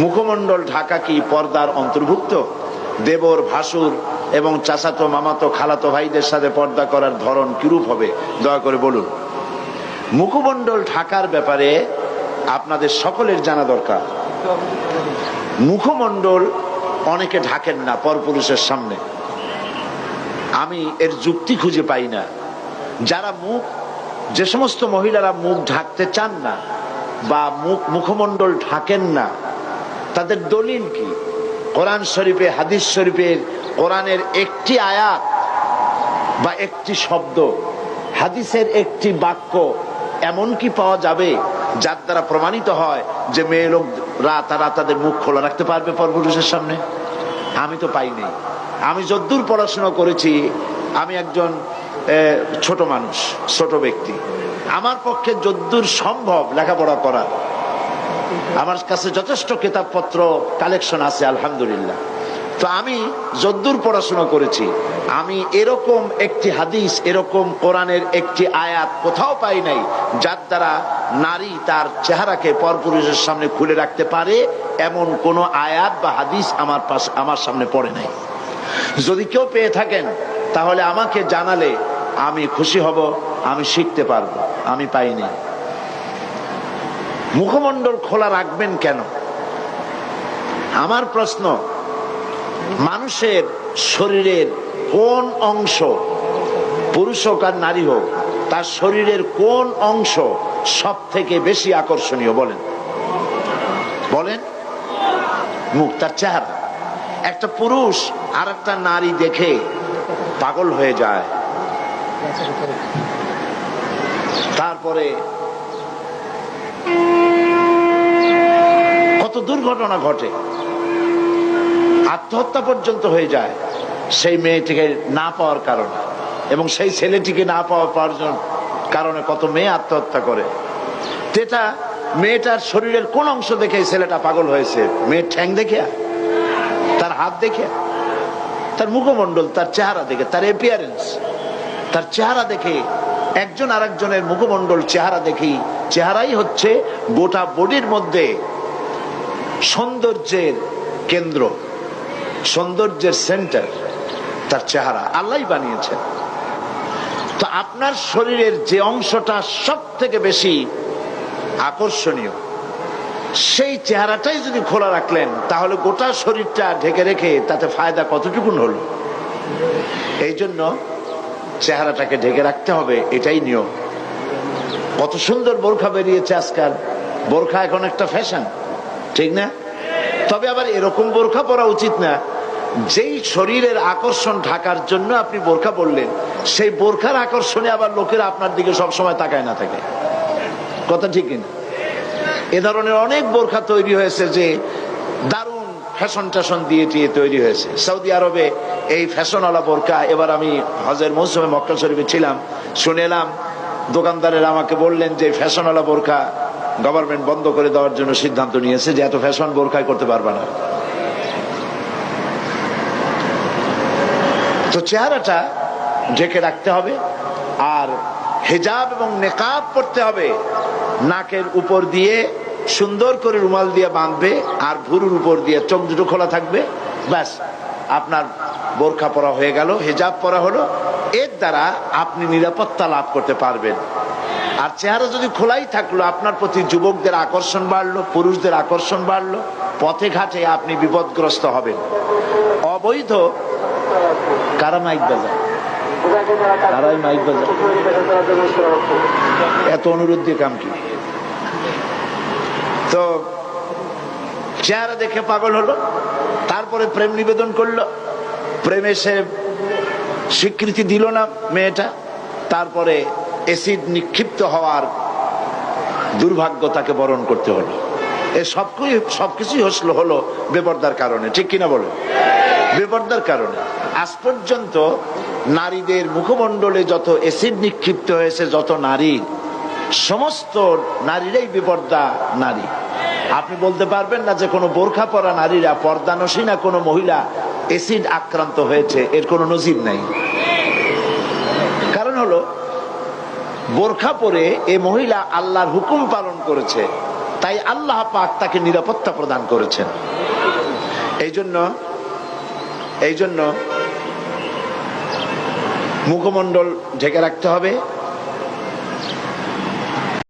মুখমণ্ডল ঢাকা কি পর্দার অন্তর্ভুক্ত? দেবর, ভাসুর এবং চাচাতো, মামাতো, খালাতো ভাইদের সাথে পর্দা করার ধরন কিরূপ হবে দয়া করে বলুন। মুখমণ্ডল ঢাকার ব্যাপারে আপনাদের সকলের জানা দরকার। মুখমণ্ডল অনেকে ঢাকেন না পরপুরুষের সামনে, আমি এর যুক্তি খুঁজে পাই না। যারা যে সমস্ত মহিলারা মুখ ঢাকতে চান না বা মুখমণ্ডল ঢাকেন না, তাদের দলিল কি? কোরআন শরীফে, হাদিস শরীফের, কোরআনের একটি আয়াত বা একটি শব্দ, হাদিসের একটি বাক্য এমন কি পাওয়া যাবে যার দ্বারা প্রমাণিত হয় যে মেয়ে লোকরা তারা তাদের মুখ খোলা রাখতে পারবে পরপুরুষের সামনে? আমি তো পাইনি। আমি যদ্দূর পড়াশোনা করেছি, আমি একজন ছোট মানুষ, ছোট ব্যক্তি, আমার পক্ষে যদ্দূর সম্ভব লেখাপড়া করা, আমার কাছে যথেষ্ট কিতাবপত্র কালেকশন আছে আলহামদুলিল্লাহ। তো আমি যদ্দূর পড়াশোনা করেছি, আমি এরকম একটি হাদিস, এরকম কোরআনের একটি আয়াত কোথাও পাই নাই যার দ্বারা নারী তার চেহারাকে পরপুরুষের সামনে খুলে রাখতে পারে, এমন কোন আয়াত বা হাদিস আমার সামনে পড়ে নাই। যদি কেউ পেয়ে থাকেন তাহলে আমাকে জানালে আমি খুশি হব, আমি শিখতে পারবো। আমি পাইনি। মুখমণ্ডল খোলা রাখবেন কেন? আমার প্রশ্ন, মানুষের শরীরের কোন অংশ, পুরুষ হোক আর নারী হোক, তার শরীরের কোন অংশ সব থেকে বেশি আকর্ষণীয়? বলেন বলেন। মুখ, তার চেহারা। একটা পুরুষ আর একটা নারী দেখে পাগল হয়ে যায়, তারপরে কত দুর্ঘটনা ঘটে, আত্মহত্যা পর্যন্ত হয়ে যায় সেই মেয়েটিকে না পাওয়ার কারণে, এবং সেই ছেলেটিকে না পাওয়ার কারণে কত মেয়ে আত্মহত্যা করে। এটা মেয়েটার শরীরের কোন অংশ দেখে ছেলেটা পাগল হয়েছে? মেয়ের ঠ্যাং দেখে, তার হাত দেখে, তার মুখমণ্ডল, তার চেহারা দেখে, তার অ্যাপিয়ারেন্স, তার চেহারা দেখে। একজন আরেকজনের মুখমণ্ডল, চেহারা দেখি। চেহারাই হচ্ছে গোটা বডির মধ্যে সৌন্দর্যের কেন্দ্র, সৌন্দর্যের সেন্টার তার চেহারা। আল্লাহই বানিয়েছেন। তো আপনার শরীরের যে অংশটা সব থেকে বেশি আকর্ষণীয়, সেই চেহারাটাই যদি খোলা রাখলেন, তাহলে গোটা শরীরটা ঢেকে রেখে তাতে ফায়দা কতটুকুন হলো? এই জন্য চেহারাটাকে ঢেকে রাখতে হবে, এটাই নিয়ম। কত সুন্দর বোরখা বেরিয়েছে আজকাল। বোরখা এখন একটা ফ্যাশন, ঠিক না? তবে আবার এরকম বোরখা পরা উচিত না যেই শরীরের আকর্ষণ ঢাকার জন্য আপনি বোরখা পরলেন, সেই বোরখার আকর্ষণে আবার লোকেরা আপনার দিকে সবসময় তাকায় না থাকে। কথা ঠিক কিনা? এ ধরনের অনেক বোরখা তৈরি হয়েছে যে দারুণ ফ্যাশন ট্যাশন দিয়ে তৈরি হয়েছে। সৌদি আরবে এই ফ্যাশনওয়ালা বোরখা, এবার আমি হজের মৌসুমে মক্কা শরীফে ছিলাম, শুনে এলাম দোকানদারেরা আমাকে বললেন যে ফ্যাশনওয়ালা বোরখা গভর্নমেন্ট বন্ধ করে দেওয়ার জন্য সিদ্ধান্ত নিয়েছে, যে এত ফ্যাশন বোরখায় করতে পারবে না। তো চেহারাটা ঢেকে রাখতে হবে, আর হিজাব এবং নেকাব পড়তে হবে। নাকের উপর দিয়ে সুন্দর করে রুমাল দিয়ে বাঁধবে, আর ভুরুর উপর দিয়ে চোখ দুটো খোলা থাকবে, ব্যাস আপনার বোরখা পরা হয়ে গেল, হিজাব পরা হলো। এর দ্বারা আপনি নিরাপত্তা লাভ করতে পারবেন। আর চেহারা যদি খোলাই থাকলো, আপনার প্রতি যুবকদের আকর্ষণ বাড়লো, পুরুষদের আকর্ষণ বাড়লো, পথে ঘাটে আপনি বিপদগ্রস্ত হবেন। অবৈধ কারা মাইক বাজায়, কারাই মাইক বাজায়, এত অনুরোধ দিয়ে কাম কি? তো চেহারা দেখে পাগল হলো, তারপরে প্রেম নিবেদন করলো, প্রেমে সে স্বীকৃতি দিল না মেয়েটা, তারপরে অ্যাসিড নিক্ষিপ্ত হওয়ার দুর্ভাগ্য তাকে বরণ করতে হলো। এ সবকিছুই হলো বেপরদার কারণে, ঠিক কিনা বলো? বেপরদার কারণে। আজ পর্যন্ত নারীদের মুখমণ্ডলে যত অ্যাসিড নিক্ষিপ্ত হয়েছে, যত নারী, সমস্ত নারীরাই বেপরদা নারী। আপনি বলতে পারবেন না যে কোনো বোরখা পরা নারীরা, পর্দানসী না কোনো মহিলা অ্যাসিড আক্রান্ত হয়েছে, এর কোনো নজির নাই। কারণ হলো বোরখা পরে এ মহিলা আল্লাহর হুকুম পালন করেছে, তাই আল্লাহ পাক তাকে নিরাপত্তা প্রদান করেছেন। এই জন্য মুখমণ্ডল ঢেকে রাখতে হবে।